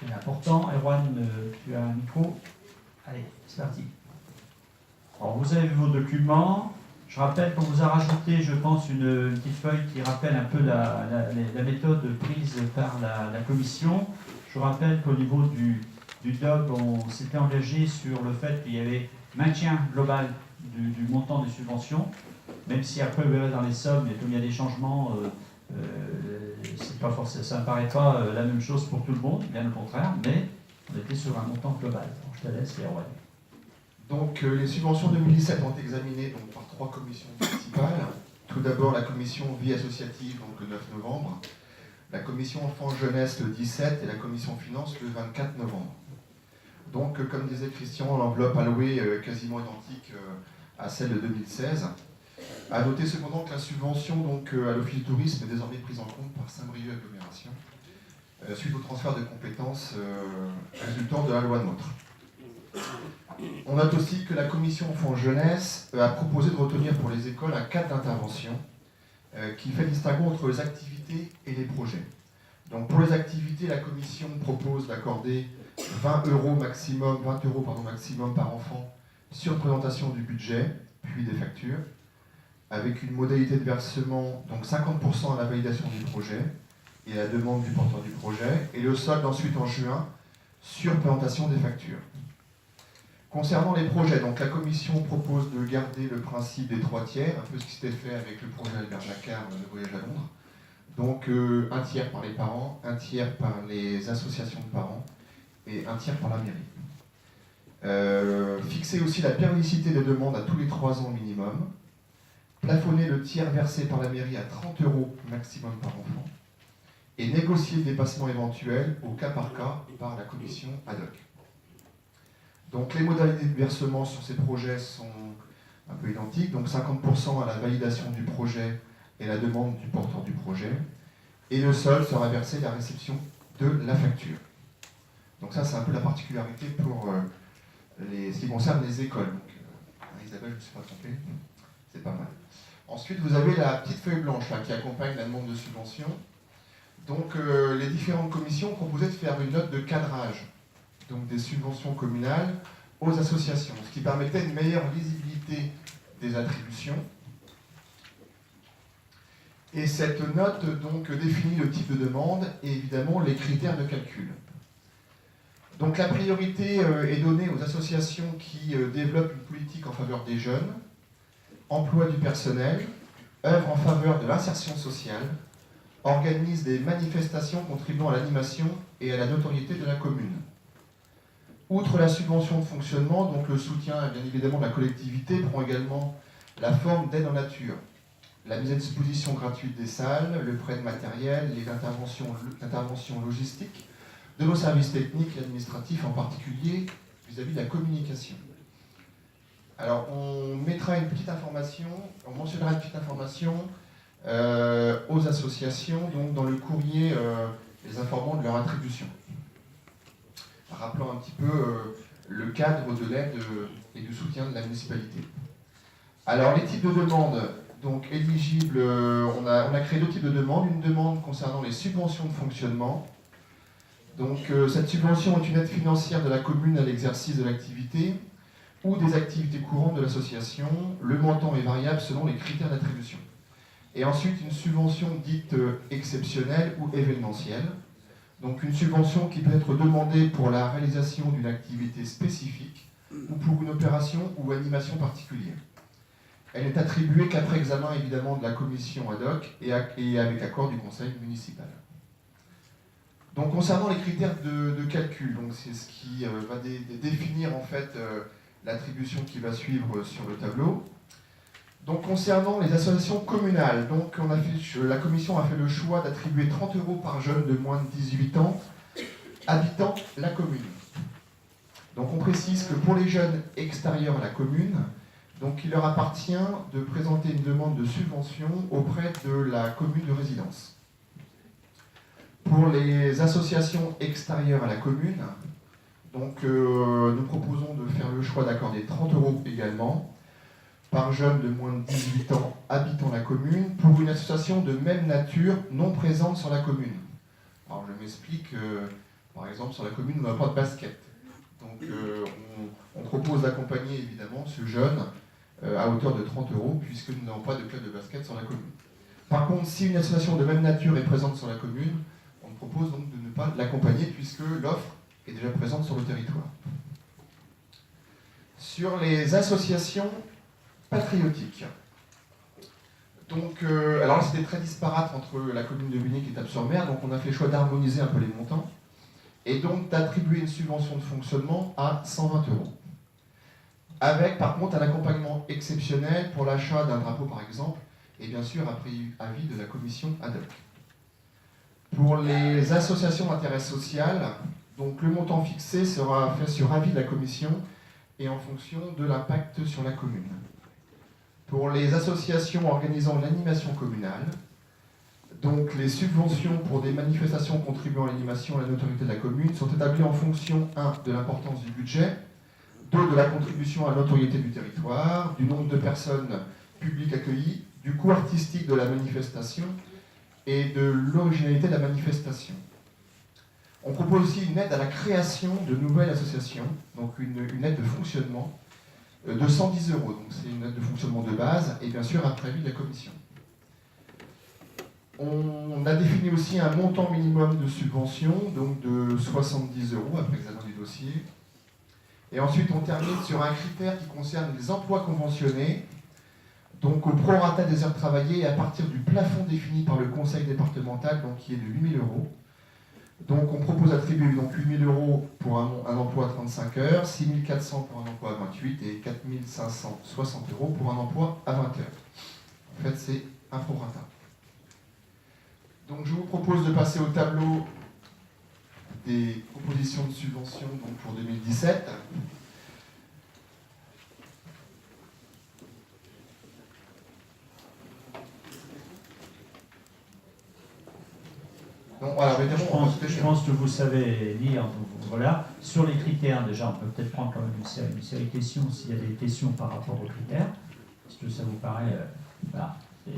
C'est important. Erwan, tu as un micro. Allez, c'est parti. Alors, vous avez vu vos documents. Je rappelle qu'on vous a rajouté, je pense, une petite feuille qui rappelle un peu la méthode prise par la commission. Je rappelle qu'au niveau du DOG, on s'était engagé sur le fait qu'il y avait maintien global du montant des subventions, même si après, vous verrez dans les sommes, et comme il y a des changements, ça ne paraît pas la même chose pour tout le monde, bien au contraire, mais on était sur un montant global. Donc, je te laisse, Erwan. Donc les subventions 2017 ont été examinées donc, par 3 commissions principales. Tout d'abord la commission vie associative donc, le 9 novembre, la commission enfants-jeunesse le 17 et la commission finances le 24 novembre. Donc comme disait Christian, l'enveloppe allouée est quasiment identique à celle de 2016. A noter cependant que la subvention donc, à l'Office du tourisme est désormais prise en compte par Saint-Brieuc Agglomération suite au transfert de compétences résultant de la loi NOTRe. On note aussi que la commission enfants-jeunesse a proposé de retenir pour les écoles un cadre d'intervention qui fait distinguo entre les activités et les projets. Donc pour les activités, la commission propose d'accorder 20 € maximum par enfant sur présentation du budget, puis des factures, avec une modalité de versement, donc 50% à la validation du projet et à la demande du porteur du projet, et le solde ensuite en juin sur présentation des factures. Concernant les projets, donc la commission propose de garder le principe des 3 tiers, un peu ce qui s'était fait avec le projet Albert Jacquard, le voyage à Londres. Donc un tiers par les parents, un tiers par les associations de parents et un tiers par la mairie. Fixer aussi la périodicité des demandes à tous les 3 ans minimum. Plafonner le tiers versé par la mairie à 30 € maximum par enfant. Et négocier le dépassement éventuel au cas par cas par la commission ad hoc. Donc les modalités de versement sur ces projets sont un peu identiques, donc 50% à la validation du projet et la demande du porteur du projet, et le solde sera versé à la réception de la facture. Donc ça c'est un peu la particularité pour ce qui concerne les écoles. Donc, Isabelle, je ne me suis pas trompé, c'est pas mal. Ensuite vous avez la petite feuille blanche là, qui accompagne la demande de subvention. Donc les différentes commissions proposaient de faire une note de cadrage donc des subventions communales aux associations, ce qui permettait une meilleure lisibilité des attributions. Et cette note donc définit le type de demande et évidemment les critères de calcul. Donc la priorité est donnée aux associations qui développent une politique en faveur des jeunes, emploi du personnel, œuvrent en faveur de l'insertion sociale, organisent des manifestations contribuant à l'animation et à la notoriété de la commune. Outre la subvention de fonctionnement, donc le soutien bien évidemment de la collectivité prend également la forme d'aide en nature. La mise à disposition gratuite des salles, le prêt de matériel, les interventions logistiques de nos services techniques et administratifs, en particulier vis-à-vis de la communication. Alors on mettra une petite information, on mentionnera une petite information aux associations donc dans le courrier les informant de leur attribution, rappelant un petit peu le cadre de l'aide et du soutien de la municipalité. Alors les types de demandes donc éligibles, on a créé 2 types de demandes, une demande concernant les subventions de fonctionnement. Donc cette subvention est une aide financière de la commune à l'exercice de l'activité ou des activités courantes de l'association. Le montant est variable selon les critères d'attribution. Et ensuite une subvention dite exceptionnelle ou événementielle. Donc une subvention qui peut être demandée pour la réalisation d'une activité spécifique ou pour une opération ou animation particulière. Elle n'est attribuée qu'après examen évidemment de la commission ad hoc et avec accord du conseil municipal. Donc concernant les critères de calcul, donc c'est ce qui va définir en fait l'attribution qui va suivre sur le tableau. Donc concernant les associations communales, donc la commission a fait le choix d'attribuer 30 € par jeune de moins de 18 ans habitant la commune. Donc on précise que pour les jeunes extérieurs à la commune, donc il leur appartient de présenter une demande de subvention auprès de la commune de résidence. Pour les associations extérieures à la commune, donc nous proposons de faire le choix d'accorder 30 € également par jeune de moins de 18 ans habitant la commune pour une association de même nature non présente sur la commune. Alors je m'explique, Par exemple, sur la commune, on n'a pas de basket. Donc on propose d'accompagner évidemment ce jeune à hauteur de 30 €, puisque nous n'avons pas de club de basket sur la commune. Par contre, si une association de même nature est présente sur la commune, on propose donc de ne pas l'accompagner, puisque l'offre est déjà présente sur le territoire. Sur les associations patriotiques. Donc, alors là, c'était très disparate entre la commune de Bunnick et Étapes-sur-Mer, donc on a fait le choix d'harmoniser un peu les montants, et donc d'attribuer une subvention de fonctionnement à 120 €. Avec, par contre, un accompagnement exceptionnel pour l'achat d'un drapeau, par exemple, et bien sûr, après avis de la commission ad hoc. Pour les associations d'intérêt social, donc le montant fixé sera fait sur avis de la commission et en fonction de l'impact sur la commune. Pour les associations organisant une animation communale, donc les subventions pour des manifestations contribuant à l'animation et à la notoriété de la commune sont établies en fonction 1. De l'importance du budget, 2. De la contribution à la notoriété du territoire, du nombre de personnes publiques accueillies, du coût artistique de la manifestation et de l'originalité de la manifestation. On propose aussi une aide à la création de nouvelles associations, donc une aide de fonctionnement de 110 €. Donc c'est une aide de fonctionnement de base et bien sûr après avis de la commission. On a défini aussi un montant minimum de subvention, donc de 70 € après examen du dossier. Et ensuite on termine sur un critère qui concerne les emplois conventionnés, donc au prorata des heures travaillées à partir du plafond défini par le conseil départemental, donc qui est de 8 000 €. Donc on propose d'attribuer 8 000 € pour un emploi à 35 heures, 6 400 € pour un emploi à 28 et 4 560 € pour un emploi à 20 heures. En fait, c'est un prorata. Donc je vous propose de passer au tableau des propositions de subvention donc pour 2017. Donc, voilà, je pense que vous savez lire. Voilà. Sur les critères, déjà, on peut peut-être prendre quand même une série de questions s'il y a des questions par rapport aux critères. Est-ce que ça vous paraît... voilà.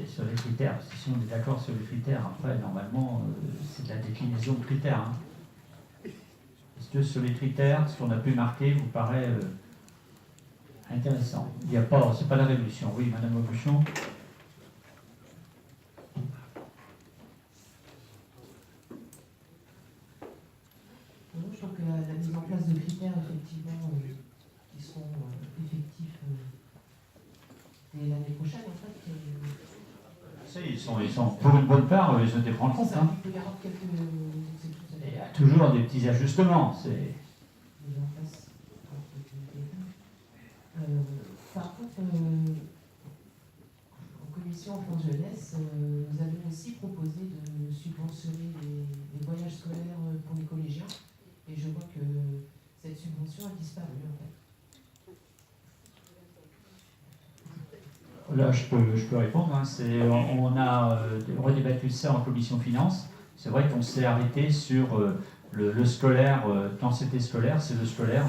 Sur les critères, si on est d'accord sur les critères, après, normalement, c'est de la déclinaison de critères. Hein. Est-ce que sur les critères, ce qu'on a pu marquer vous paraît intéressant? Il n'y a pas, c'est pas la révolution. Oui, Madame Aubuchon. Je trouve que la mise en place de critères, effectivement, qui seront effectifs dès l'année prochaine, en fait. Ils sont pour une bonne part, ils ont été pris en compte. Hein. Il peut y avoir quelques exceptions. Il y a toujours des petits ajustements. Par contre, en commission enfants jeunesse, nous avions aussi proposé de subventionner les voyages scolaires pour les collégiens. Et je vois que cette subvention a disparu, en fait. Là, je peux répondre. Hein. On a redébattu ça en commission finance. C'est vrai qu'on s'est arrêté sur le scolaire. Quand c'était scolaire, c'est le scolaire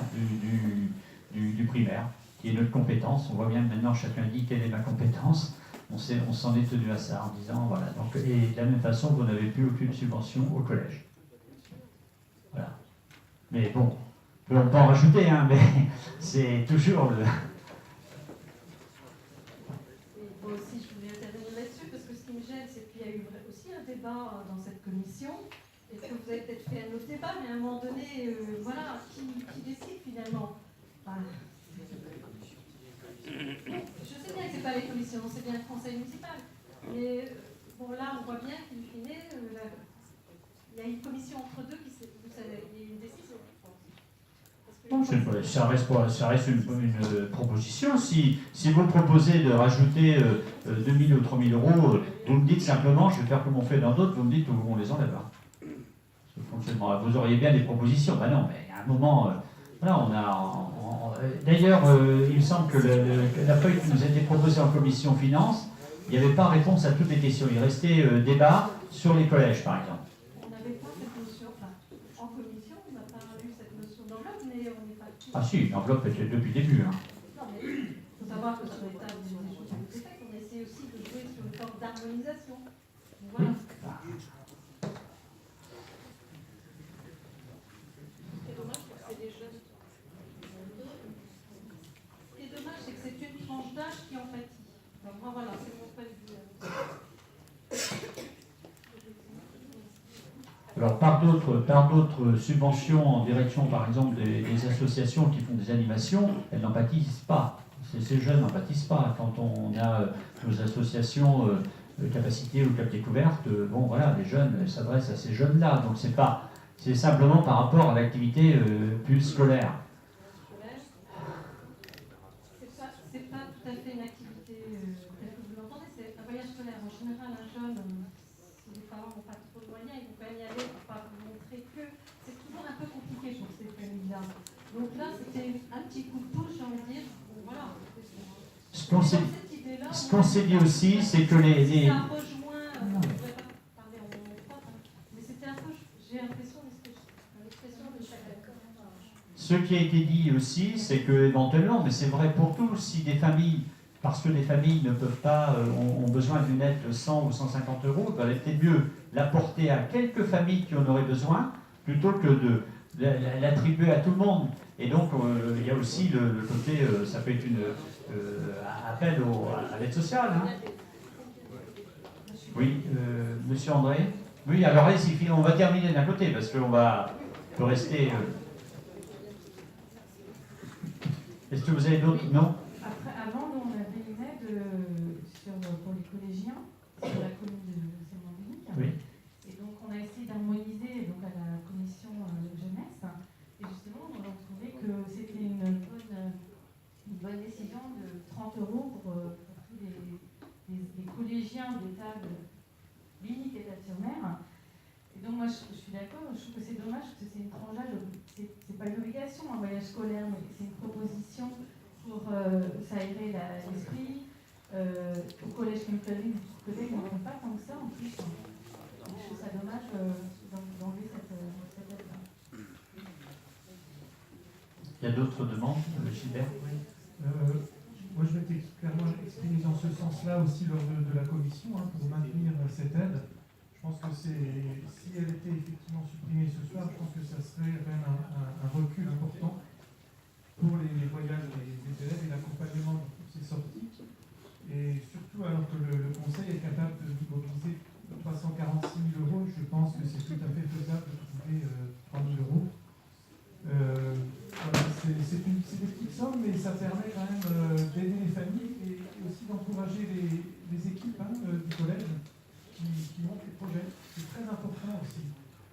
du primaire, qui est notre compétence. On voit bien que maintenant, chacun dit quelle est ma compétence. On s'en est tenu à ça en disant, voilà. Donc, et de la même façon, vous n'avez plus aucune subvention au collège. Voilà. Mais bon, on peut en rajouter, hein, mais c'est toujours le... Moi aussi, je voulais intervenir là-dessus, parce que ce qui me gêne, c'est qu'il y a eu aussi un débat dans cette commission, et que vous avez peut-être fait un autre débat, mais à un moment donné, voilà, qui décide finalement? Enfin, je sais bien que ce n'est pas les commissions, c'est bien le conseil municipal. Mais bon, là, on voit bien qu'in fine, il y a une commission entre deux qui vous savez, il y a une décision. Ça reste une proposition. Si vous proposez de rajouter 2 000 ou 3 000 €, vous me dites simplement, je vais faire comme on fait dans d'autres, vous me dites où on les enlève. Hein. Vous auriez bien des propositions. Ben non, mais à un moment, voilà, d'ailleurs, il me semble que la feuille qui nous a été proposée en commission finance, il n'y avait pas réponse à toutes les questions. Il restait débat sur les collèges, par exemple. On n'avait pas cette notion, enfin, en commission, on n'a pas eu cette notion d'enveloppe, mais on n'est pas... Ah si, l'enveloppe était depuis le début. Hein. Non, mais il faut savoir que sur les tables des choses qui ont été faites, on essaie aussi de jouer sur une forme d'harmonisation. Voilà. alors par d'autres subventions en direction, par exemple, des associations qui font des animations, elles n'en pâtissent pas. Ces jeunes n'en pâtissent pas. Quand on a nos associations Capacité ou Cap Découverte, bon voilà, les jeunes s'adressent à ces jeunes-là. Donc c'est simplement par rapport à l'activité plus scolaire. C'est pas tout à fait une activité telle que vous l'entendez, c'est un voyage scolaire. En général, un jeune, si les parents n'ont pas trop de moyens, ils vont quand même y aller pour pas vous montrer que c'est toujours un peu compliqué pour ces familles-là. Donc là, c'était un petit coup de pouce, j'ai envie de dire. Bon, voilà. Ce qu'on s'est dit aussi, c'est que les... Ça rejoint, on ne pourrait pas parler en mon propre, mais c'était un peu, j'ai l'impression, l'expression de chacun. Ce qui a été dit aussi, c'est que éventuellement, mais c'est vrai pour tous, si des familles, parce que des familles ne peuvent pas, ont besoin d'une aide de 100 ou 150 euros, il valait peut-être mieux l'apporter à quelques familles qui en auraient besoin, plutôt que de l'attribuer à tout le monde. Et donc, il y a aussi le côté, ça peut être appel à l'aide sociale. Hein. Oui, monsieur André. Oui, alors allez-y, on va terminer d'un côté, parce qu'on peut rester... Est-ce que vous avez d'autres? Non. Après, avant, nous, on avait une aide pour les collégiens sur la commune de Saint-Mandénic. Oui. Et donc, on a essayé d'harmoniser à la commission jeunesse. Et justement, on a trouvé que c'était une bonne décision de 30 euros pour tous les collégiens d'État Binic et État-sur-Mer. Et donc, moi, je suis d'accord, je trouve que c'est dommage, parce que c'est une tranchage, c'est pas une obligation, un voyage scolaire, mais c'est une proposition pour s'aérer l'esprit. Au collège Kemptering, peut-être qu'on ne font pas tant que ça, en plus. Je trouve ça dommage d'enlever cette aide-là. Il y a d'autres demandes, Gilbert? Moi, je m'étais clairement exprimé dans ce sens-là aussi lors de la commission, pour maintenir cette aide. Je pense que si elle était effectivement supprimée ce soir, je pense que ça serait quand même un recul important pour les voyages des élèves et l'accompagnement de toutes ces sorties. Et surtout alors que le Conseil est capable de mobiliser 346 000 euros, je pense que c'est tout à fait faisable de trouver 3 000 euros. Voilà, c'est des petites sommes, mais ça permet quand même d'aider les familles et aussi d'encourager les équipes du collège qui montent les projets. C'est très important aussi.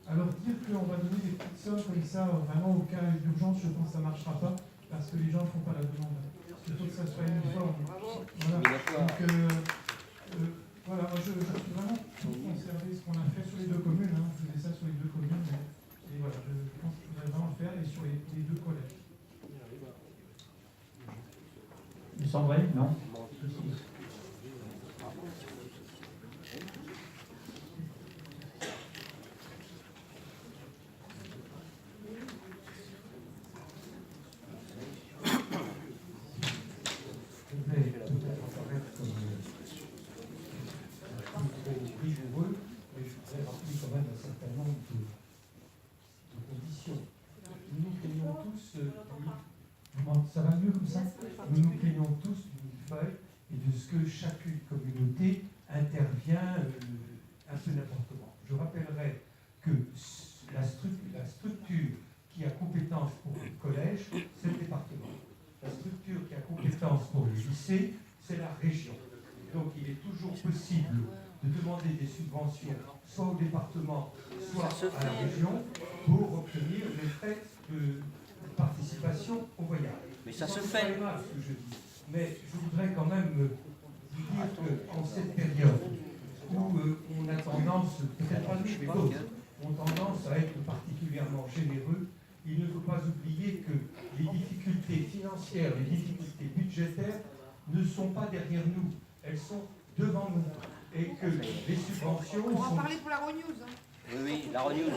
Alors dire qu'on va donner des petites sommes comme ça, vraiment au cas d'urgence, je pense que ça ne marchera pas, parce que les gens ne font pas la demande. Il faut que ça soit uniforme. Voilà. Donc, voilà, moi je suis vraiment pour conserver ce qu'on a fait sur les deux communes. Je faisais ça sur les deux communes, et voilà, je pense qu'il faudrait vraiment le faire, et sur les deux collèges. Il semblerait, non? Ça va mieux comme ça? Nous nous plaignons tous d'une feuille et de ce que chaque communauté intervient un peu n'importe comment. Je rappellerai que la structure qui a compétence pour le collège, c'est le département. La structure qui a compétence pour le lycée, c'est la région. Donc il est toujours possible de demander des subventions soit au département, soit à la région pour obtenir les frais de participation au voyage. Mais ça se fait. Mal, ce que je dis. Mais je voudrais quand même vous dire qu'en cette période où on a tendance, peut-être pas nous, mais d'autres, ont tendance à être particulièrement généreux, il ne faut pas oublier que les difficultés financières, les difficultés budgétaires ne sont pas derrière nous, elles sont devant nous. Et que les subventions... On va en parler pour la Renews. Oui, la Renews.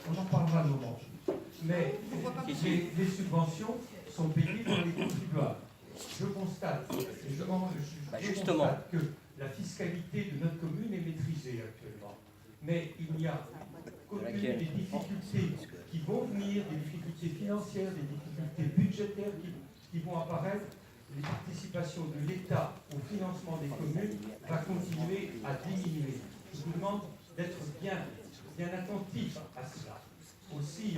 On en parlera à moment. Mais les subventions sont payées par les contribuables. Je constate, constate que la fiscalité de notre commune est maîtrisée actuellement. Mais il y a, compte tenu des difficultés qui vont venir, des difficultés financières, des difficultés budgétaires qui vont apparaître, les participations de l'État au financement des communes va continuer à diminuer. Je vous demande d'être bien bien attentifs à cela. Aussi,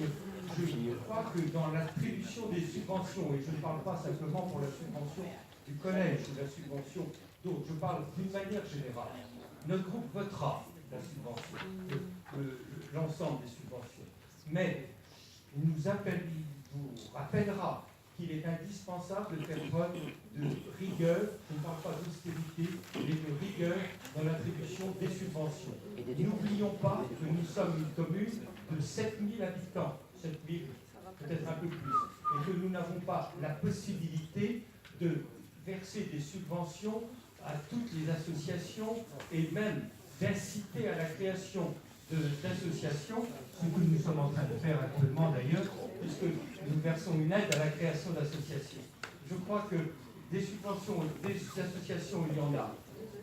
je crois que dans l'attribution des subventions, et je ne parle pas simplement pour la subvention du collège ou la subvention d'autres, je parle d'une manière générale. Notre groupe votera la subvention, l'ensemble des subventions. Mais il nous rappellera qu'il est indispensable de faire preuve de rigueur, je ne parle pas d'austérité, mais de rigueur dans l'attribution des subventions. N'oublions pas que nous sommes une commune de 7000 habitants, 7000, peut-être un peu plus, et que nous n'avons pas la possibilité de verser des subventions à toutes les associations et même d'inciter à la création d'associations, ce que nous sommes en train de faire actuellement d'ailleurs, puisque nous versons une aide à la création d'associations. Je crois que des subventions, des associations, il y en a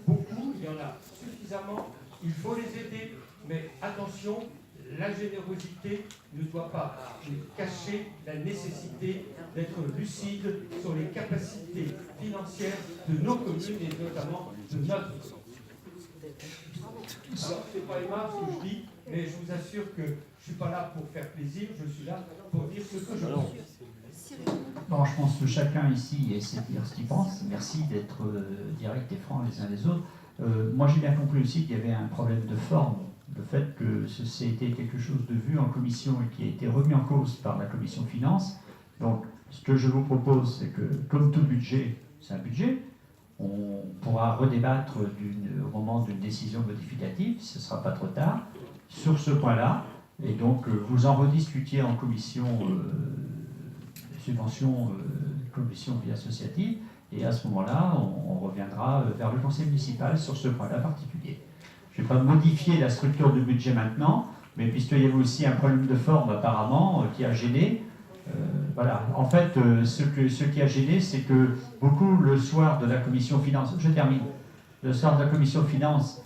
beaucoup, il y en a suffisamment, il faut les aider, mais attention, la générosité ne doit pas cacher la nécessité d'être lucide sur les capacités financières de nos communes et notamment de notre commune. Alors, c'est pas aimable ce que je dis, mais je vous assure que je ne suis pas là pour faire plaisir, je suis là pour dire ce que je pense. Bon, je pense que chacun ici essaie de dire ce qu'il pense. Merci d'être direct et franc les uns les autres. Moi, j'ai bien compris aussi qu'il y avait un problème de forme. Le fait que c'était quelque chose de vu en commission et qui a été remis en cause par la commission finance. Donc, ce que je vous propose, c'est que, comme tout budget, c'est un budget, on pourra redébattre au moment d'une décision modificative, ce ne sera pas trop tard, sur ce point-là. Et donc, vous en rediscutiez en commission subvention, commission vie associative, et à ce moment-là, on reviendra vers le conseil municipal sur ce point-là particulier. Je ne vais pas modifier la structure du budget maintenant, mais puisqu'il y avait aussi un problème de forme apparemment qui a gêné, voilà. En fait, ce qui a gêné, c'est que beaucoup, le soir de la commission finance, je termine, le soir de la commission finance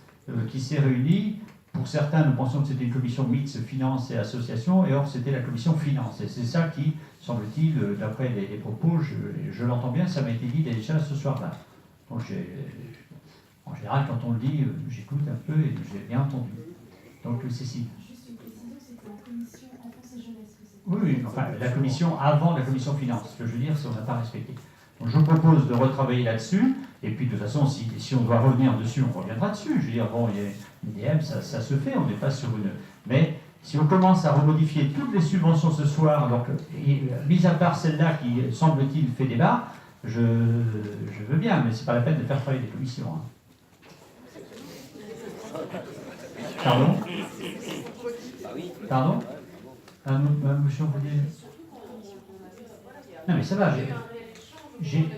qui s'est réunie, pour certains, nous pensons que c'était une commission mixte finance et association, et or c'était la commission finance. Et c'est ça qui, semble-t-il, d'après les propos, je l'entends bien, ça m'a été dit déjà ce soir-là. Donc en général, quand on le dit, j'écoute un peu et j'ai bien entendu. Donc, Cécile. Juste une précision, c'était en commission enfance et jeunesse que c'était. Oui, enfin, la commission avant la commission finance. Ce que je veux dire, c'est qu'on n'a pas respecté. Donc, je vous propose de retravailler là-dessus. Et puis, de toute façon, si on doit revenir dessus, on reviendra dessus. Je veux dire, bon, il y a une DM, ça se fait, on n'est pas sur une. Mais si on commence à remodifier toutes les subventions ce soir, donc, mis à part celle-là qui, semble-t-il, fait débat, je veux bien, mais c'est pas la peine de faire travailler des commissions. Hein. Pardon? Pardon? Monsieur, vous voulez... Non mais ça va, j'ai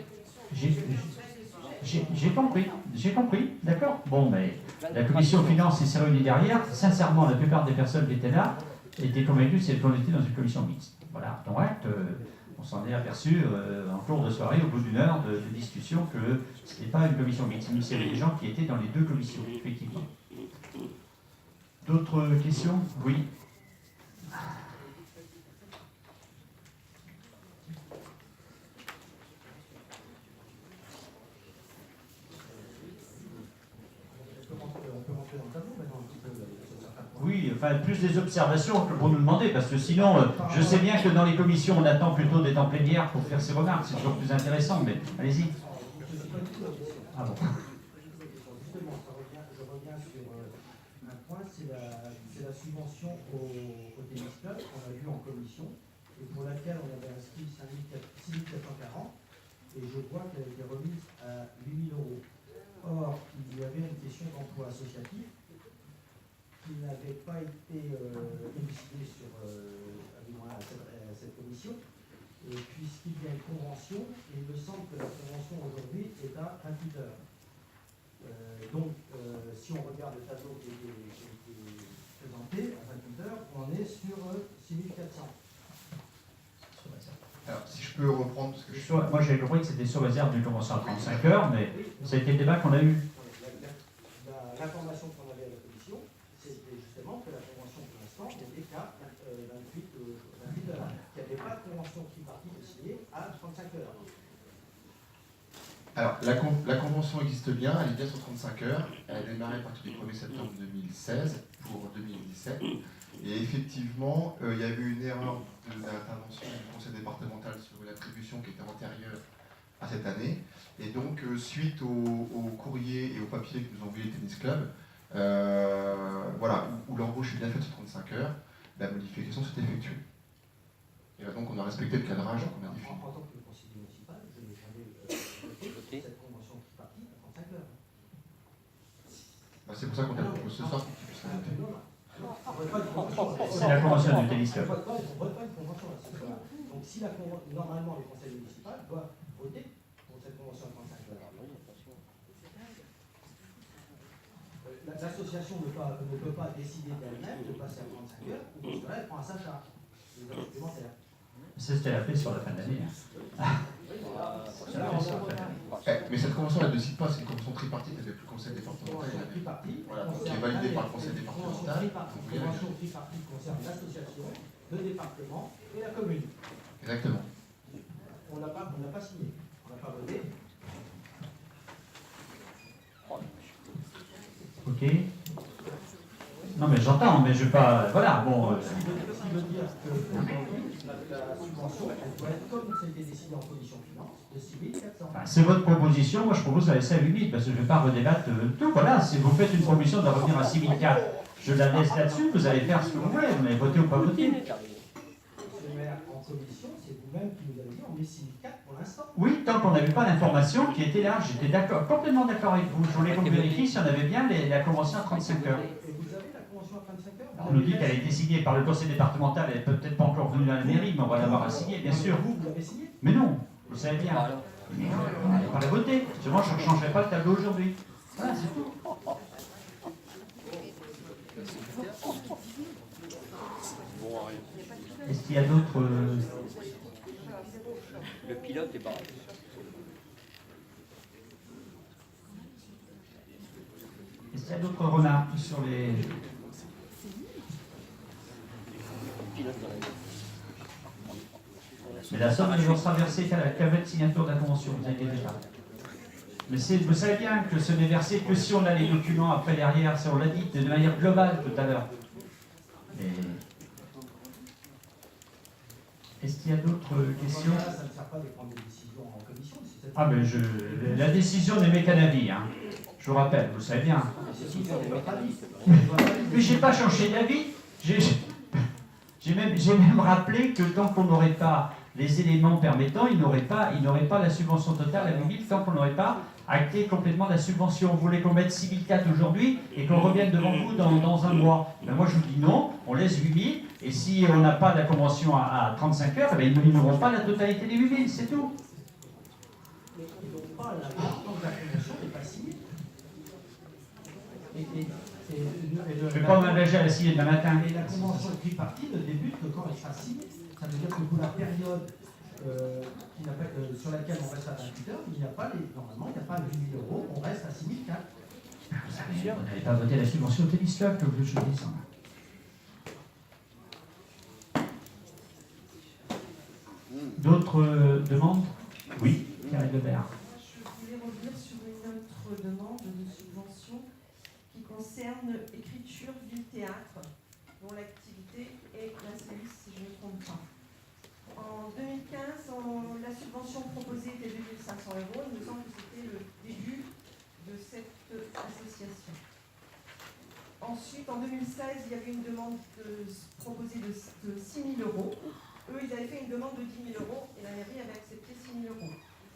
compris, d'accord. Bon, mais la commission finance s'est réunie derrière. Sincèrement, la plupart des personnes qui étaient là étaient convaincues qu'on était dans une commission mixte. Voilà, donc on s'en est aperçu en cours de soirée, au bout d'une heure de discussion, que ce n'était pas une commission mixte. Mais il y avait des gens qui étaient dans les deux commissions, effectivement. D'autres questions? Oui. Oui, enfin, plus des observations que pour nous demander, parce que sinon, je sais bien que dans les commissions, on attend plutôt d'être en plénière pour faire ses remarques, c'est toujours plus intéressant, mais allez-y. Ah bon. Justement, je reviens sur un point, c'est la subvention au tennis club qu'on a vu en commission, et pour laquelle on avait inscrit 6 440, et je vois qu'elle a été remise à 8 000 €. Or, il y avait une question d'emploi associatif qui n'avait pas été élucidée à cette commission. Et puisqu'il y a une convention, il me semble que la convention aujourd'hui est à 28 heures. Donc, si on regarde le tableau qui est présenté à 28 heures, on est sur 6 400. Alors, si je peux reprendre, parce que je suis... Moi, j'avais compris que c'était sous réserve d'une convention à 35 heures, mais ça a été le débat qu'on a eu. L'information qu'on avait à la commission, c'était justement que la convention, pour l'instant, n'était qu'à 28 heures. Il n'y avait pas de convention tripartite signée à 35 heures. Alors, la convention existe bien, elle est bien sur 35 heures. Elle a démarré à partir du 1er septembre 2016 pour 2017. Et effectivement, il y a eu une erreur d'intervention du conseil départemental sur une attribution qui était antérieure à cette année. Et donc, suite au courrier et au papier que nous ont envoyé les tennis clubs, voilà, où l'embauche est bien faite sur 35 heures, la modification s'est effectuée. Et là, donc, on a respecté le cadrage qu'on a défini. En tant que conseiller municipal, je n'ai jamais voté cette convention tripartite à 35 heures. Bah, c'est pour ça qu'on t'a proposé ce soir pour que tu puisses la voter. C'est la convention du tennis club. On ne vote pas une convention à ce moment-là. Donc si normalement les conseils municipaux doivent voter pour cette convention à 35 heures. L'association ne peut pas décider d'elle-même de passer à 35 heures, ou parce que là, elle prend à sa charge les heures supplémentaires. C'est ce qu'elle a fait sur la fin de l'année. Mais cette convention, elle ne décide pas, c'est une convention tripartite avec le conseil départemental. Voilà, donc qui est validée par le conseil départemental. La convention tripartite concerne l'association, le département et la commune. Exactement. On n'a pas signé, on n'a pas voté. Ok. Non mais j'entends, mais je vais pas... Voilà, bon... Ce qui veut dire que la subvention, elle doit être comme ça a été décidé en commission finance, de 6 400. Enfin, c'est votre proposition, moi je propose de la laisser à 8 000, parce que je ne vais pas redébattre tout. Voilà, si vous faites une proposition de revenir à 6 400, je la laisse là-dessus, vous allez faire ce que vous voulez, vous allez voter ou pas voter. Monsieur le maire, en commission, c'est vous-même qui nous avez dit on met 6 400 pour l'instant. Oui, tant qu'on n'avait pas l'information qui était là, j'étais d'accord, complètement d'accord avec vous. Je voulais qu'on vérifie si on avait bien la convention à 35 heures. Et vous avez la convention à 35 heures? On nous dit qu'elle a été signée par le conseil départemental, elle n'est peut-être pas encore venue à la mairie, mais on va l'avoir à signer, bien sûr. Vous l'avez signé? Mais non, vous savez bien. Mais on n'allait pas la voter. Moi, je ne changerai pas le tableau aujourd'hui. Voilà, c'est tout. Est-ce qu'il y a d'autres... Le pilote est barré. Est-ce qu'il y a d'autres remarques sur les... Mais la somme ne sera versée qu'à votre signature de la convention, vous inquiétez pas. Mais vous savez bien que ce n'est versé que si on a les documents après derrière, si on l'a dit de manière globale tout à l'heure. Est-ce qu'il y a d'autres questions? Ça ne sert pas de prendre des décisions en commission. Ah ben la décision n'est qu'un avis, hein. Je vous rappelle, vous savez bien. Mais j'ai pas changé d'avis. J'ai même rappelé que tant qu'on n'aurait pas les éléments permettant, il n'aurait pas la subvention totale à 8 000 tant qu'on n'aurait pas acté complètement la subvention. Vous voulez qu'on mette 6 400 aujourd'hui et qu'on revienne devant vous dans un mois? Ben moi je vous dis non, on laisse 8 000 et si on n'a pas la convention à 35 heures, ben ils n'auront pas la totalité des 8 000, c'est tout. Mais ils n'ont pas la tant que la convention n'est pas signée. Je ne vais pas m'engager à la signer demain matin. Et la convention tripartite ne débute que quand elle sera signée. Ça veut dire que pour la période sur laquelle on reste à 28 heures, normalement, il n'y a pas 8 000 euros, on reste à 6 400. Vous n'avez pas voté la subvention au tennis club, que vous je dis ça. D'autres demandes? Oui, Karine Lebert. Je voulais revenir sur une autre demande de subvention qui concerne écriture du théâtre, dont l'activité est la CEUS, si je ne me trompe pas. En 2015, la subvention proposée était de 2 500 €. Il me semble que c'était le début de cette association. Ensuite, en 2016, il y avait une demande proposée de 6 000 €. Eux, ils avaient fait une demande de 10 000 € et la mairie avait accepté 6 000 €.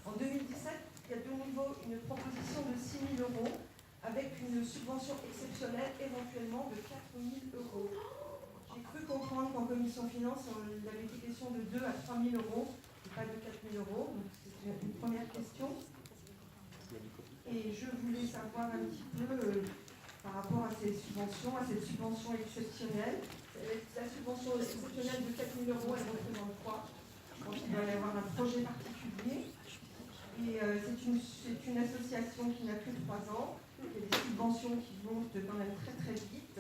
En 2017, il y a de nouveau une proposition de 6 000 € avec une subvention exceptionnelle éventuellement de 4 000 €. J'ai cru comprendre qu'en commission finance, il avait été question de 2 à 3 000 € et pas de 4 000 €. Donc c'est une première question. Et je voulais savoir un petit peu par rapport à ces subventions, à cette subvention exceptionnelle. La subvention exceptionnelle de 4 000 €, elle représente quoi? Je pense qu'il doit y avoir un projet particulier. Et c'est une association qui n'a que 3 ans. Il y a des subventions qui montent quand même très très vite.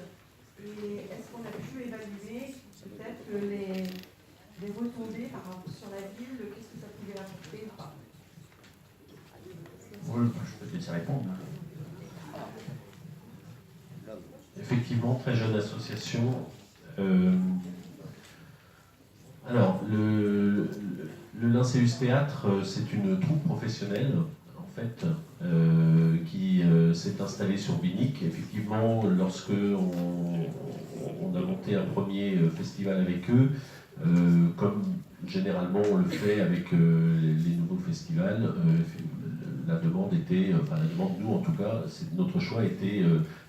Et est-ce qu'on a pu évaluer peut-être les retombées sur la ville, qu'est-ce que ça pouvait apporter ou pas? laisser répondre. Effectivement, très jeune association. Alors, le Lyncéus Théâtre, c'est une troupe professionnelle, en fait, qui s'est installée sur Binic. Effectivement, lorsque on a monté un premier festival avec eux, comme généralement on le fait avec les nouveaux festivals, la demande était, enfin la demande, nous en tout cas, notre choix était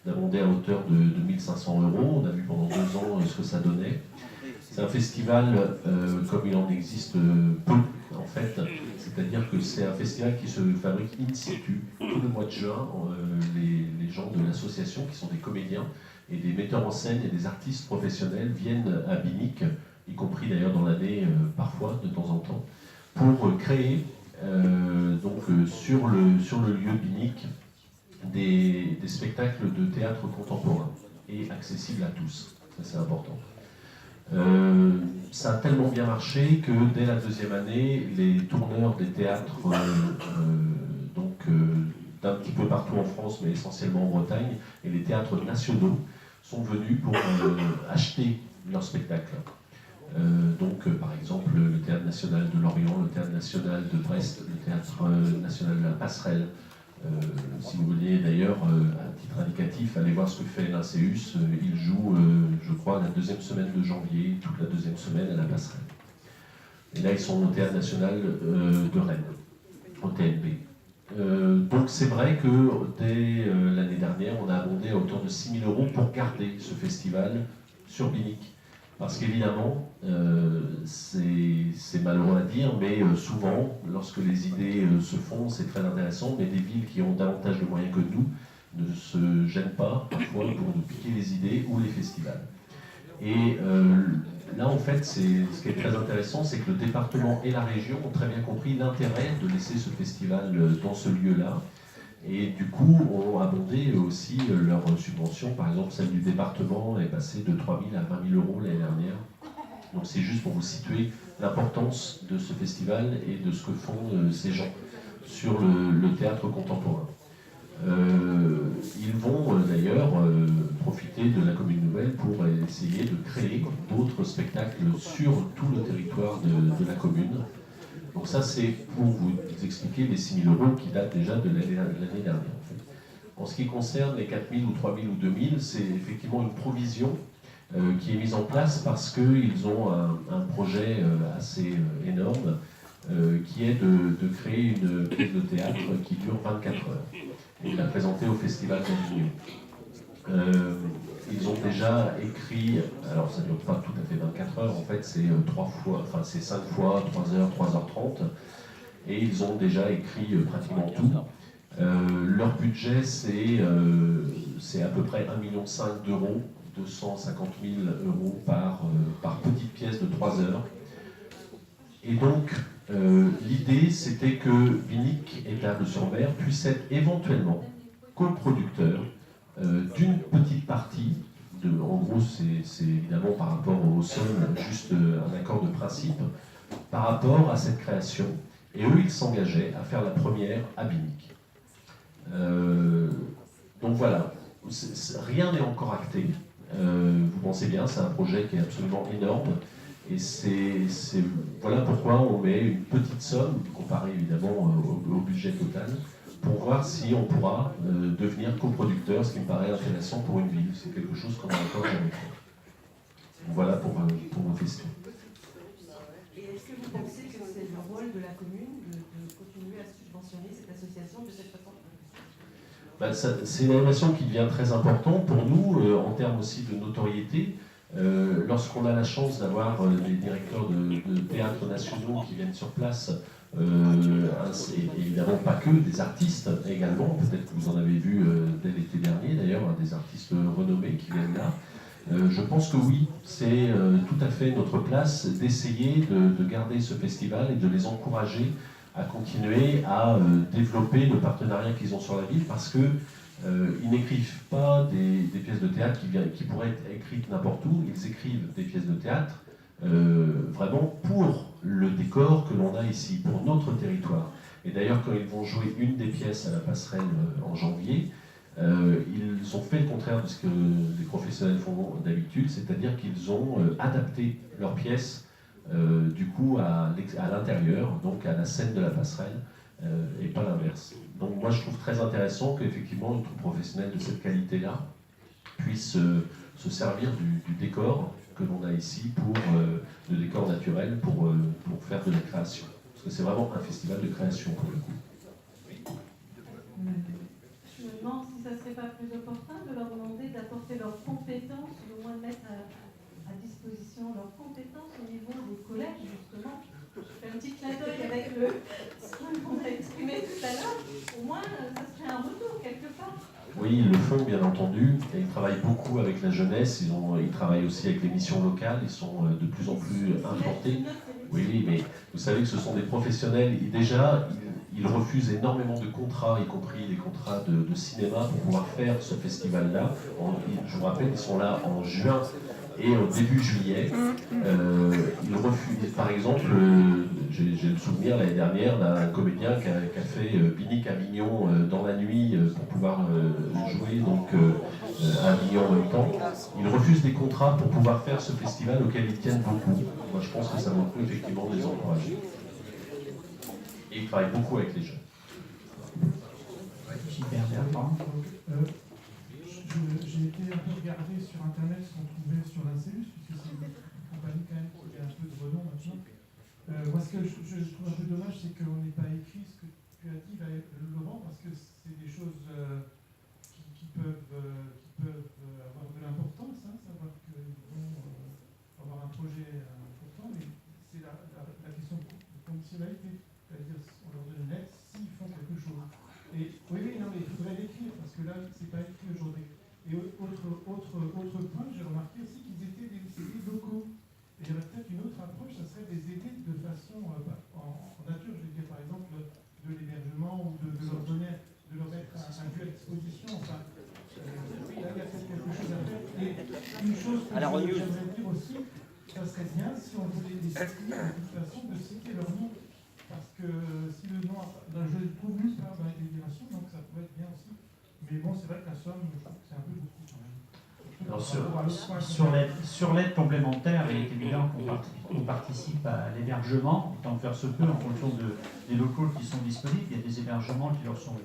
d'abonder à hauteur de 1500 €. On a vu pendant 2 ans ce que ça donnait. C'est un festival comme il en existe peu, en fait. C'est-à-dire que c'est un festival qui se fabrique in situ. Tout le mois de juin, les gens de l'association, qui sont des comédiens et des metteurs en scène et des artistes professionnels, viennent à Binic, y compris d'ailleurs dans l'année, parfois, de temps en temps, pour créer sur le lieu Binic des spectacles de théâtre contemporain et accessibles à tous. Ça, c'est important. Ça a tellement bien marché que dès la 2e année, les tourneurs des théâtres, d'un petit peu partout en France, mais essentiellement en Bretagne, et les théâtres nationaux sont venus pour acheter leurs spectacles. Par exemple, le Théâtre National de Lorient, le Théâtre National de Brest, le Théâtre National de la Passerelle. Si vous voulez d'ailleurs, à titre indicatif, allez voir ce que fait Lyncéus. Il joue, je crois, la 2e semaine de janvier, toute la 2e semaine à la Passerelle. Et là, ils sont au Théâtre National de Rennes, au TNB. Donc c'est vrai que dès l'année dernière, on a abondé à hauteur de 6 000 € pour garder ce festival sur Binic. Parce qu'évidemment, c'est malheureux à dire, mais souvent, lorsque les idées se font, c'est très intéressant, mais des villes qui ont davantage de moyens que nous ne se gênent pas, parfois, pour nous piquer les idées ou les festivals. Et là, en fait, ce qui est très intéressant, c'est que le département et la région ont très bien compris l'intérêt de laisser ce festival dans ce lieu-là. Et du coup, ont abondé aussi leurs subventions. Par exemple, celle du département est passée de 3 000 à 20 000 € l'année dernière. Donc c'est juste pour vous situer l'importance de ce festival et de ce que font ces gens sur le théâtre contemporain. Ils vont d'ailleurs profiter de la commune nouvelle pour essayer de créer d'autres spectacles sur tout le territoire de la commune. Donc ça, c'est pour vous expliquer les 6 000 € qui datent déjà de l'année dernière. En fait. En ce qui concerne les 4 000 ou 3 000 ou 2 000, c'est effectivement une provision qui est mise en place parce qu'ils ont un projet assez énorme qui est de créer une pièce de théâtre qui dure 24 heures et de la présenter au Festival d'Avignon. Ils ont déjà écrit, alors ça ne dure pas tout à fait 24 heures, en fait c'est 5 fois 3 heures, 3h30, et ils ont déjà écrit pratiquement tout. Leur budget c'est à peu près 1,5 million d'euros, 250 000 € par petite pièce de 3 heures. Et donc l'idée c'était que Binic et Tarbes-sur-Mer puissent être éventuellement coproducteurs d'une petite partie, en gros c'est évidemment par rapport au sol, juste un accord de principe, par rapport à cette création. Et eux, ils s'engageaient à faire la première à Binic. Donc voilà, rien n'est encore acté. Vous pensez bien, c'est un projet qui est absolument énorme. Et voilà pourquoi on met une petite somme, comparée évidemment au budget total, pour voir si on pourra devenir coproducteur, ce qui me paraît intéressant pour une ville. C'est quelque chose qu'on n'a encore jamais fait. Voilà pour vos questions. Et est-ce que vous pensez que c'est le rôle de la commune de continuer à subventionner cette association de cette façon? C'est une animation qui devient très importante pour nous, en termes aussi de notoriété. Lorsqu'on a la chance d'avoir des directeurs de théâtres nationaux qui viennent sur place, et évidemment pas que, des artistes également, peut-être que vous en avez vu dès l'été dernier d'ailleurs, des artistes renommés qui viennent là. Je pense que oui, c'est tout à fait notre place d'essayer de garder ce festival et de les encourager à continuer à développer le partenariat qu'ils ont sur la ville, parce que ils n'écrivent pas des pièces de théâtre qui pourraient être écrites n'importe où, ils écrivent des pièces de théâtre vraiment pour le décor que l'on a ici, pour notre territoire. Et d'ailleurs, quand ils vont jouer une des pièces à la passerelle en janvier, ils ont fait le contraire de ce que les professionnels font d'habitude, c'est-à-dire qu'ils ont adapté leurs pièces du coup à l'intérieur, donc à la scène de la passerelle, et pas l'inverse. Donc moi je trouve très intéressant qu'effectivement une troupe professionnelle de cette qualité-là puisse se servir du décor que l'on a ici pour le décor naturel pour faire de la création. Parce que c'est vraiment un festival de création pour le coup. Je me demande si ça ne serait pas plus opportun de leur demander d'apporter leurs compétences, ou au moins de mettre à disposition leurs compétences au niveau des collèges, justement. Je fais un petit clin d'œil avec ce qu'on a exprimé tout à l'heure. Au moins, ça serait un retour quelque part. Oui, ils le font bien entendu, et ils travaillent beaucoup avec la jeunesse, ils travaillent aussi avec les missions locales, ils sont de plus en plus implantés. Oui, mais vous savez que ce sont des professionnels, déjà, ils refusent énormément de contrats, y compris des contrats de cinéma pour pouvoir faire ce festival-là. Je vous rappelle, ils sont là en juin et au début juillet. Ils refusent, par exemple, j'ai le souvenir l'année dernière d'un comédien qui a fait Binic Avignon dans la nuit pour pouvoir jouer donc, à Avignon en même temps. Ils refusent des contrats pour pouvoir faire ce festival auquel ils tiennent beaucoup. Moi je pense que ça vaut le coup effectivement de les encourager. Et ils travaillent beaucoup avec les jeunes. Super, Bertrand. J'ai été un peu regardé sur internet ce qu'on trouvait sur l'Inceus, puisque c'est une compagnie quand même qui a un peu de renom maintenant. Moi ce que je trouve un peu dommage, c'est qu'on n'ait pas écrit ce que tu as dit, Laurent, parce que c'est des choses qui peuvent avoir de l'importance, hein, savoir qu'ils vont avoir un projet important, mais c'est la question de conditionnalité. C'est-à-dire, on leur donne une lettre s'ils font quelque chose. Et oui, non, mais il faudrait l'écrire, parce que là, c'est pas écrit aujourd'hui. Et autre point, j'ai remarqué aussi qu'ils étaient des locaux. Et il y aurait peut-être une autre approche, ça serait des aider de façon en nature, je veux dire, par exemple, de l'hébergement ou de leur donner, de leur mettre un lieu d'exposition. Enfin, là, il y a peut-être quelque chose à faire. Et une chose que j'aimerais dire aussi, ça serait bien si on voulait les citer, de toute façon, de citer leur nom. Parce que si le nom, je le trouve nulle part dans les délibérations, donc ça pourrait être bien aussi. Mais bon, c'est vrai que la somme, je trouve que c'est un peu beaucoup quand même. Alors sur l'aide complémentaire, il est évident qu'on participe à l'hébergement, tant que faire se peut, en fonction des locaux qui sont disponibles. Il y a des hébergements qui leur sont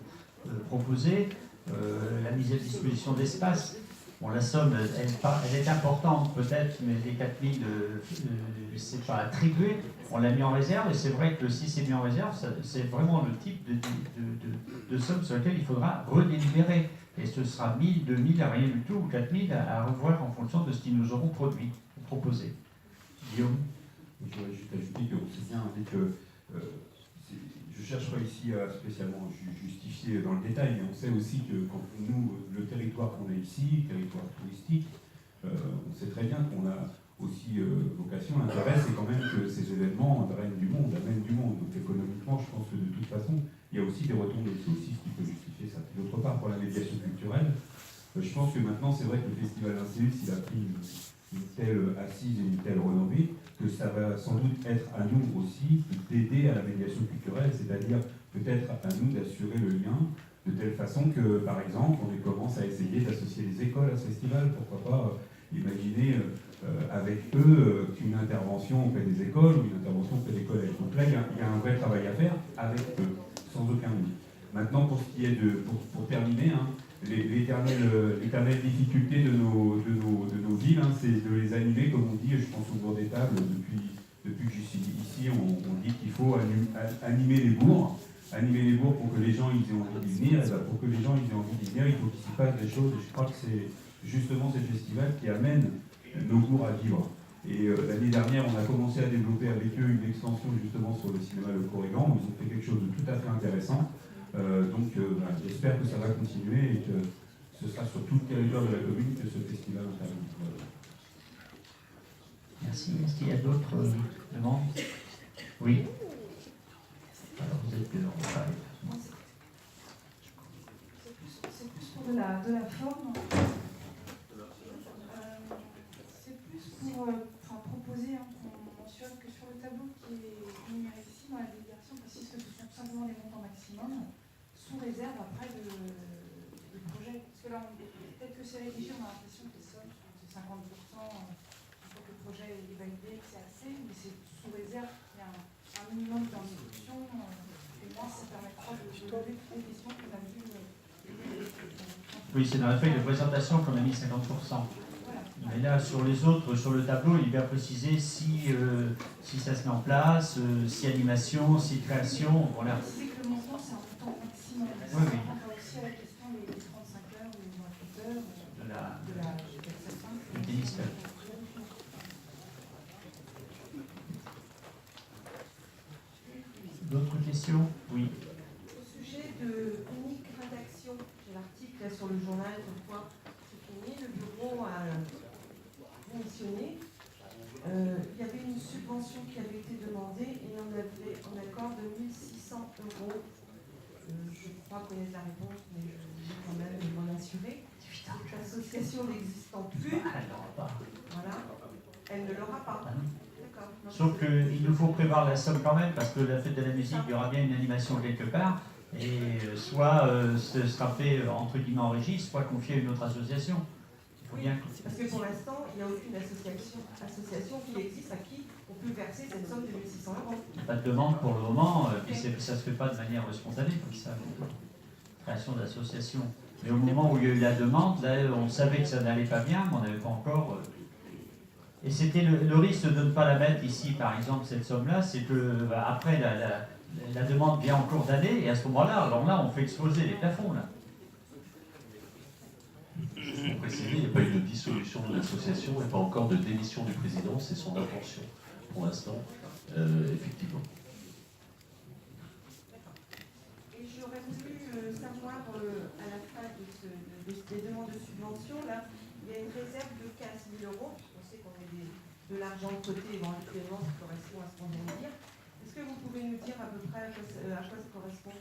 proposés, la mise à disposition d'espace. Bon, la somme, elle est importante peut-être, mais les 4 000, c'est pas attribué. On l'a mis en réserve, et c'est vrai que si c'est mis en réserve, c'est vraiment le type de somme sur laquelle il faudra redélibérer. Et ce sera 1000, 2000, à rien du tout, ou 4000 à revoir en fonction de ce qu'ils nous auront proposé. Guillaume? Je voudrais juste ajouter que c'est bien dit que je ne cherche pas ici à spécialement justifier dans le détail, mais on sait aussi que quand nous, le territoire qu'on a ici, territoire touristique, on sait très bien qu'on a aussi vocation, l'intérêt c'est quand même que ces événements amènent du monde. Donc économiquement, je pense que de toute façon, il y a aussi des retombées, c'est aussi ce qui peut justifier ça. D'autre part, pour la médiation culturelle, je pense que maintenant c'est vrai que le Festival Inceus, il a pris une telle assise et une telle renommée que ça va sans doute être à nous aussi d'aider à la médiation culturelle, c'est-à-dire peut-être à nous d'assurer le lien de telle façon que, par exemple, on commence à essayer d'associer les écoles à ce festival, pourquoi pas imaginer avec eux qu'une intervention auprès des écoles ou une intervention auprès des collèges. Donc là, il y a un vrai travail à faire avec eux, sans aucun doute. Maintenant, pour ce qui est pour terminer, hein, l'éternelle difficulté de nos villes, hein, c'est de les animer, comme on dit, je pense au bord des tables, depuis que je suis ici, on dit qu'il faut animer les bourgs. Animer les bourgs pour que les gens ils aient envie d'y venir, et bien pour que les gens ils aient envie d'y venir, il faut qu'il s'y passe des choses, et je crois que c'est justement ce festival qui amène nos bourgs à vivre. Et l'année dernière, on a commencé à développer avec eux une extension justement sur le cinéma Le Corrigan, où ils ont fait quelque chose de tout à fait intéressant. J'espère que ça va continuer et que ce sera sur tout le territoire de la commune que ce festival intervient. Merci. Est-ce qu'il y a d'autres demandes? Oui. Alors vous êtes en travail. C'est plus pour de la forme. C'est plus pour proposer qu'on mentionne que sur le tableau qui est numérique ici dans la délibération, parce que ce sont simplement les montants réserve après du projet. Parce que là, peut-être que c'est rédigé, on a l'impression que les sommes, c'est 50%, une fois que le projet est validé, c'est assez, mais c'est sous réserve qu'il y a un minimum d'instruction. Et moi, ça permettra de lever toutes les questions qu'on a vues. Oui, c'est dans la feuille de présentation qu'on a mis 50%. Mais là, sur les autres, sur le tableau, il est bien précisé si ça se met en place, si animation, si création, voilà. C'est que le montant, c'est un montant maximum. Oui, oui. On va aussi à la question des 35 heures ou 28 heures De la du tennis club. D'autres questions? Oui. Au sujet de unique rédaction, j'ai l'article là sur le journal, comme quoi c'est fini, le bureau a démissionné. Il y avait une subvention qui avait été demandée et on avait en accord de 1 600 €. Je crois connaître la réponse, mais je vais quand même m'en assurer. Cette association n'existant plus, voilà, elle ne l'aura pas. D'accord. Sauf qu'il nous faut prévoir la somme quand même, parce que la fête de la musique, il y aura bien une animation quelque part, et soit ce sera fait entre guillemets en régie, soit confié à une autre association. Il faut Oui, bien... parce que pour l'instant, il n'y a aucune association qui existe à qui on peut verser cette somme de 1 600 €. Il n'y a pas de demande pour le moment, puis ça ne se fait pas de manière spontanée comme ça, création d'association. Mais au moment où il y a eu la demande, là, on savait que ça n'allait pas bien, mais on n'avait pas encore... Et c'était le risque de ne pas la mettre ici, par exemple, cette somme-là, c'est que après la demande vient en cours d'année, et à ce moment-là, alors là, on fait exploser les plafonds, là. Juste pour préciser, il n'y a pas eu de dissolution de l'association et pas encore de démission du président, c'est son intention pour l'instant, effectivement. Et j'aurais voulu savoir, à la fin des demandes de subvention, là, il y a une réserve de 15 000 €. On sait qu'on met de l'argent de côté éventuellement, ça correspond à ce qu'on vient de dire. Est-ce que vous pouvez nous dire à peu près à quoi ça correspond,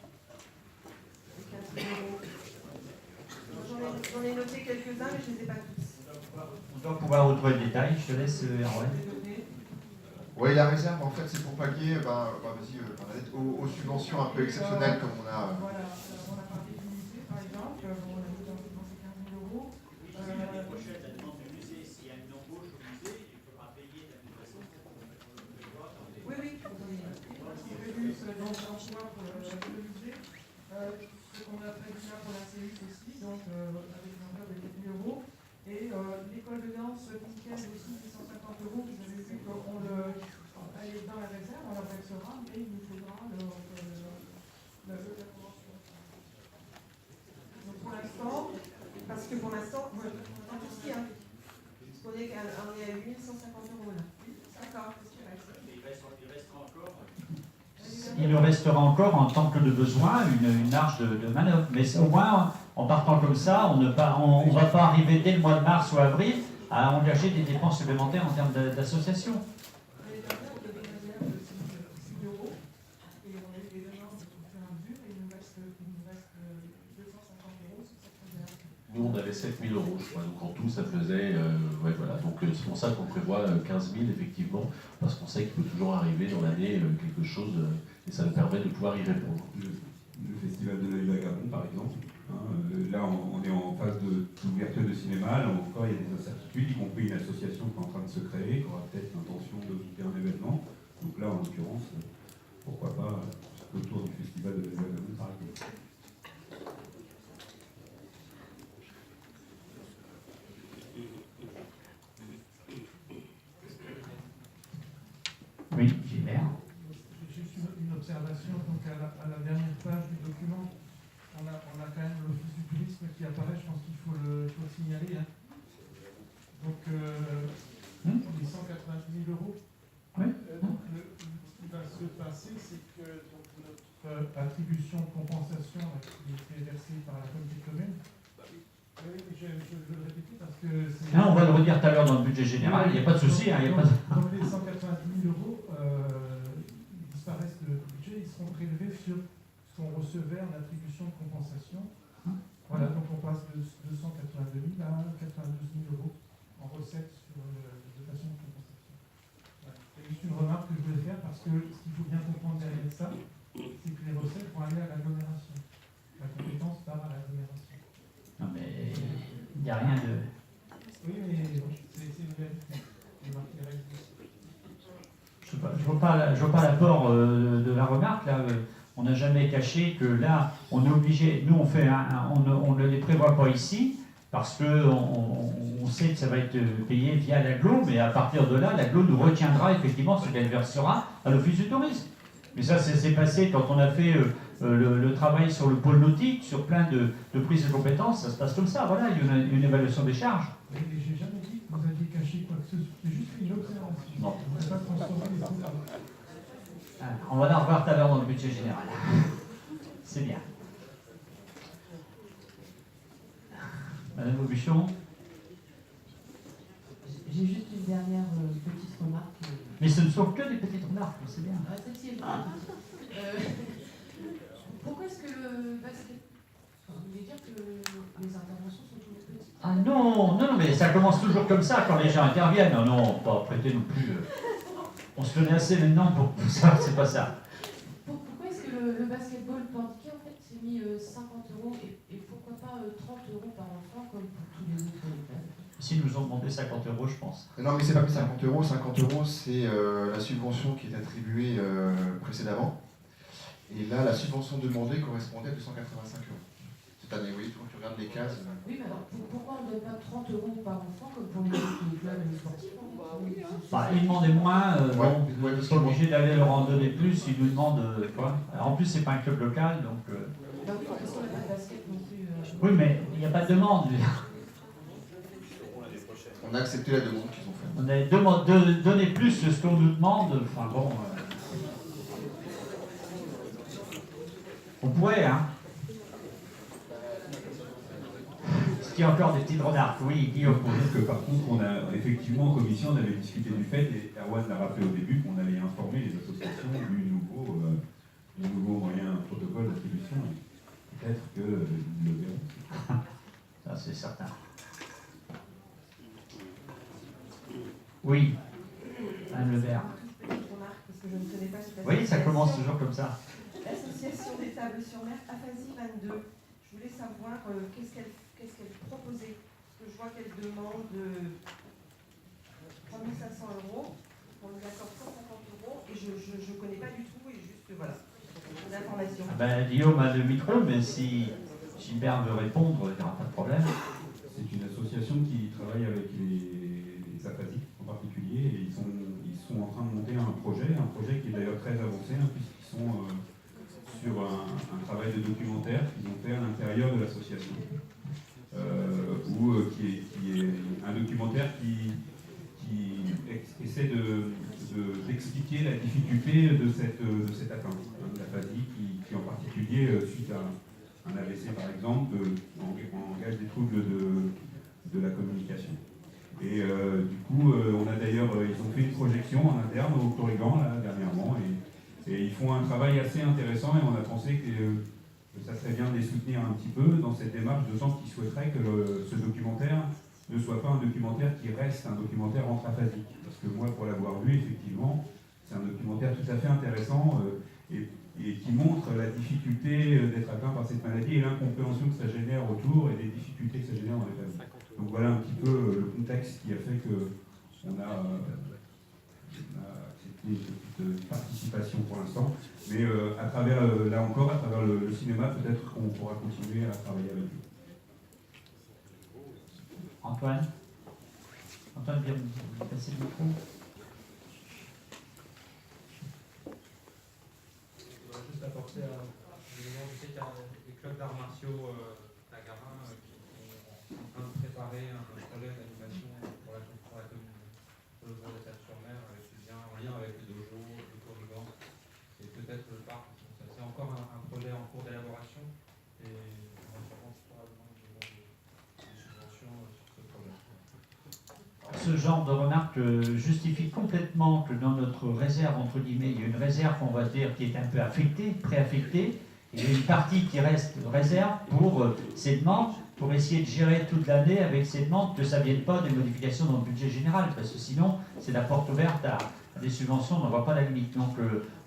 les 15 000 €? J'en ai noté quelques-uns, mais je ne les ai pas tous. On doit pouvoir retrouver le détail, je te laisse, Erwan. Oui, la réserve, en fait, c'est pour pallier aux subventions un peu exceptionnelles comme on a. Voilà, on a parlé du musée, par exemple, on a mis dans ces 15 000 €. La prochaine, la demande du musée, s'il y a une embauche au musée, il faudra payer de la même façon. Oui, oui, c'est prévu dans l'emploi pour le musée. Ce qu'on a prévu là pour la CEUS aussi, donc avec une enveloppe de 4 000 €. Et l'école de danse Piquet aussi, 150 €. Vous avez vu qu'on elle est dans la réserve, on la versera, mais il nous faudra la convention. Donc pour l'instant, Parce que pour l'instant, on a tout ce qu'il y a. Parce qu'on est à 8 150 € là. D'accord. Il nous restera encore, en tant que de besoin, une marge de manœuvre. Mais au moins, en partant comme ça, on ne va pas arriver dès le mois de mars ou avril à engager des dépenses supplémentaires en termes d'association. Nous, on avait 7 000 €, je crois. Donc en tout, ça faisait... ouais, voilà. Donc c'est pour ça qu'on prévoit 15 000, effectivement, parce qu'on sait qu'il peut toujours arriver dans l'année quelque chose, et ça nous permet de pouvoir y répondre. Le festival de l'œil vagabond, par exemple. Là, on est en phase d'ouverture de cinéma. Là encore, il y a des incertitudes, y compris une association qui est en train de se créer, qui aura peut-être l'intention de monter un événement. Donc là, en l'occurrence, pourquoi pas autour du festival de l'œil vagabond, par exemple. Oui, Gilbert. Juste une observation. Donc à la dernière page du document, on a quand même l'Office du tourisme qui apparaît. Je pense qu'il faut le signaler. Hein. Donc les 190 000 €. Oui. Donc ce qui va se passer, c'est que donc, notre attribution de compensation qui est versée par la communauté de communes. Oui, je veux le répéter parce que c'est... Là, on va le redire tout à l'heure dans le budget général, il n'y a pas de souci. Hein, donc les 190 000 € disparaissent de notre budget, ils seront prélevés sur ce qu'on recevait en attribution de compensation. Voilà, donc on passe de 282 000 à 92 000 € en recettes sur la dotation de compensation. Voilà. C'est juste une remarque que je voulais faire parce que ce qu'il faut bien comprendre derrière ça, c'est que les recettes vont aller à l'agglomération. La compétence n'y a rien de... Oui, mais c'est une réalité. Les marques, les règles. Je vois pas l'apport de la remarque. Là, on n'a jamais caché que là, on est obligé. Nous, on ne les prévoit pas ici parce qu'on sait que ça va être payé via l'AGLO, mais à partir de là, l'AGLO nous retiendra effectivement ce qu'elle versera à l'Office du tourisme. Mais ça, c'est passé quand on a fait le travail sur le pôle nautique, sur plein de prises de compétences. Ça se passe comme ça. Voilà, il y a une évaluation des charges. Mais j'ai jamais dit que vous aviez caché quoi que ce soit. J'ai juste fait une observation. Non. On ne va pas transformer les choses. On va la revoir tout à l'heure dans le budget général. C'est bien. Madame Aubuchon. J'ai juste une dernière petite remarque. Mais ce ne sont que des petites remarques, c'est bien. Ah, celle-ci est petite. Pourquoi est-ce que le basket... Vous voulez dire que les interventions sont toujours petites? Ah non, mais ça commence toujours comme ça quand les gens interviennent. Non, pas prêter non plus. On se connaît assez maintenant pour ça, c'est pas ça. Pourquoi est-ce que le basketball handicap en fait s'est mis 50 € et pourquoi pas 30 € par enfant comme pour tous les autres clubs? Ici, ils nous ont demandé 50 €, je pense. Non, mais c'est pas que 50 €. 50 €, c'est la subvention qui est attribuée précédemment. Et là, la subvention demandée correspondait à 285 €. Cette année, oui, quand tu regardes les cases. Oui, mais alors pourquoi on ne donne pas 30 € par enfant comme pour les autres clubs et les sportifs? Bah, ils demandaient moins, bon, ouais, ils sont obligés d'aller leur en donner plus, ils nous demandent quoi. Alors, en plus, c'est pas un club local, donc. Bah oui, parce qu'on n'a pas de basket non plus. Oui, mais il n'y a pas de demande. On a accepté la demande qu'ils ont faite. On a donné plus que ce qu'on nous demande. Enfin bon. On pourrait, hein. Est-ce qu'il y a encore des petites remarques? Oui, Guillaume. Pour dire que par contre, on a effectivement en commission, on avait discuté du fait, et Erwan l'a rappelé au début, qu'on allait informer les associations du nouveau moyen protocole d'attribution. Peut-être que le verront. Ça, c'est certain. Oui, Madame Lebert. Petite remarque, parce que je ne connais pas cette Oui, ça association. commence toujours comme ça. L'association des tables sur mer, Aphasie 22. Je voulais savoir qu'est-ce qu'elle proposait. Parce que je vois qu'elle demande 3 500 €. On nous accorde 150 € et je ne connais pas du tout et juste voilà, l'information. Ben, Guillaume a le micro, mais si Gilbert veut répondre, il n'y aura pas de problème. C'est une association qui travaille avec les aphasiques en particulier, et ils sont en train de monter un projet qui est d'ailleurs très avancé, hein, puisqu'ils sont sur un travail de documentaire qu'ils ont fait à l'intérieur de l'association, qui est un documentaire qui essaie d'expliquer la difficulté de cette atteinte, hein, de l'aphasie, qui en particulier, suite à un AVC par exemple, engage des troubles de la communication. Et du coup, on a d'ailleurs, ils ont fait une projection en interne au Corrigan là, dernièrement, et ils font un travail assez intéressant, et on a pensé que ça serait bien de les soutenir un petit peu dans cette démarche, de sens qu'ils souhaiteraient que ce documentaire ne soit pas un documentaire qui reste un documentaire anthraphasique. Parce que moi, pour l'avoir vu, effectivement, c'est un documentaire tout à fait intéressant et qui montre la difficulté d'être atteint par cette maladie et l'incompréhension que ça génère autour et les difficultés que ça génère dans les familles. Donc voilà un petit peu le contexte qui a fait qu'on a accepté une petite participation pour l'instant. Mais à travers, là encore, à travers le cinéma, peut-être qu'on pourra continuer à travailler avec eux. Antoine, viens vous passer le micro. Je voudrais juste apporter un élément. Je sais qu'il y a des clubs d'arts martiaux à Garin qui sont en train de préparer un projet d'animation pour la commune de Tables-sur-Mer, avec des liens en lien avec le dojo, le Corrigan et peut-être le parc. C'est encore un projet en cours d'élaboration et on va probablement des subventions sur ce projet. Ce genre de remarque justifie complètement que dans notre réserve, entre guillemets, il y a une réserve, on va dire, qui est un peu affectée, préaffectée, et il y a une partie qui reste réserve pour ces demandes, pour essayer de gérer toute l'année avec ces demandes, que ça ne vienne pas des modifications dans le budget général, parce que sinon, c'est la porte ouverte à des subventions, on n'en voit pas la limite. Donc,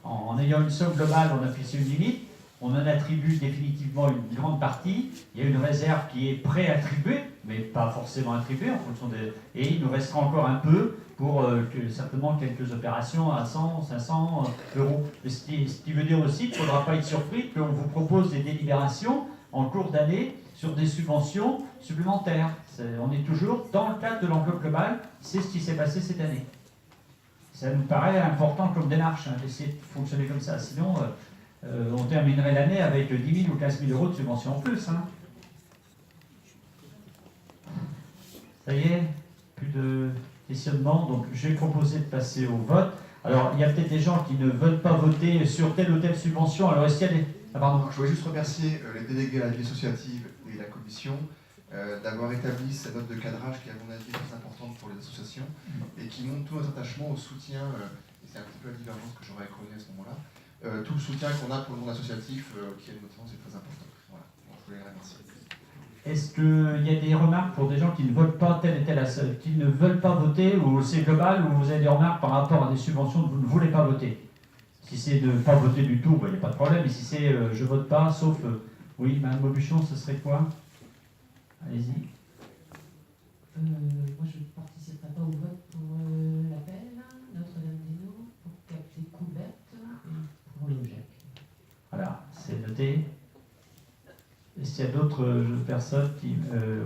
en ayant une somme globale, on a fixé une limite, on en attribue définitivement une grande partie. Il y a une réserve qui est préattribuée, mais pas forcément attribuée en fonction des... Et il nous restera encore un peu pour certainement quelques opérations à 100, 500 euros. Ce qui veut dire aussi qu'il ne faudra pas être surpris qu'on vous propose des délibérations en cours d'année sur des subventions supplémentaires. On est toujours dans le cadre de l'enveloppe globale, c'est ce qui s'est passé cette année. Ça nous paraît important comme démarche, hein, d'essayer de fonctionner comme ça. Sinon, on terminerait l'année avec 10 000 ou 15 000 euros de subventions en plus. Hein. Ça y est, plus de questionnement. Donc, je vais proposer de passer au vote. Alors, il y a peut-être des gens qui ne veulent pas voter sur telle ou telle subvention. Alors, est-ce qu'il y a des... Ah, pardon. Je voulais juste remercier les délégués à la vie associative et la commission d'avoir établi cette note de cadrage qui, à mon avis, est très importante pour les associations et qui montre tout notre attachement au soutien, et c'est un petit peu la divergence que j'aurais connu à ce moment-là, tout le soutien qu'on a pour le monde associatif, qui, à notre sens, est très important. Voilà. Donc, je voulais les remercier. Est-ce qu'il y a des remarques pour des gens qui ne votent pas telle et telle, qui ne veulent pas voter, ou c'est global, ou vous avez des remarques par rapport à des subventions que vous ne voulez pas voter? Si c'est de ne pas voter du tout, il n'y a pas de problème. Et si c'est je vote pas, sauf... oui, Mme Bobuchon, ce serait quoi? Allez-y. Moi, je ne participerai pas au vote pour l'appel, Notre-Dame-des-Eaux, pour capter couverte et pour l'objet. Voilà, c'est noté. Est-ce qu'il y a d'autres personnes qui...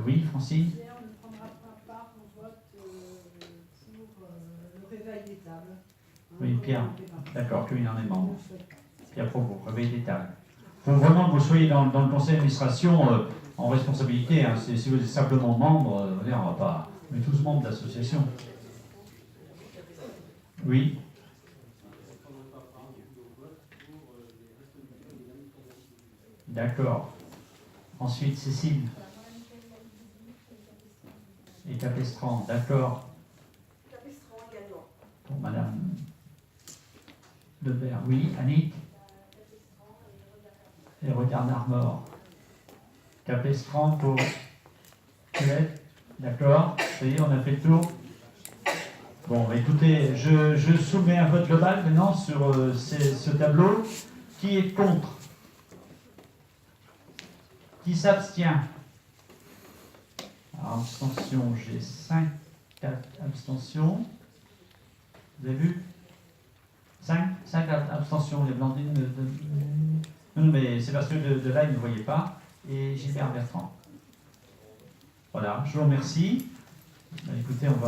oui, Francine? On ne prendra pas part au vote pour le réveil des tables. Oui, Pierre. D'accord, qu'il en est membre. Pierre Provost, réveil des tables. Il faut vraiment que vous soyez dans le conseil d'administration en responsabilité. Hein. Si vous êtes simplement membre, on va pas... On est tous membres de l'association. Oui. D'accord. Ensuite, Cécile. Et Capestran, d'accord. Capestran également. Pour Madame Lebert. Oui, Annick. Et Regard d'Armor. Capestran pour Colette. D'accord. Ça y est, on a fait le tour. Bon, écoutez, je soumets un vote global maintenant sur ce tableau. Qui est contre? Qui s'abstient? Alors, abstention, j'ai 5, 4 abstentions. Vous avez vu? 5 abstentions. Les Blandines... Non, mais c'est parce que de là, ils ne voyaient pas. Et Gilbert Bertrand. Voilà, je vous remercie. Écoutez, on va...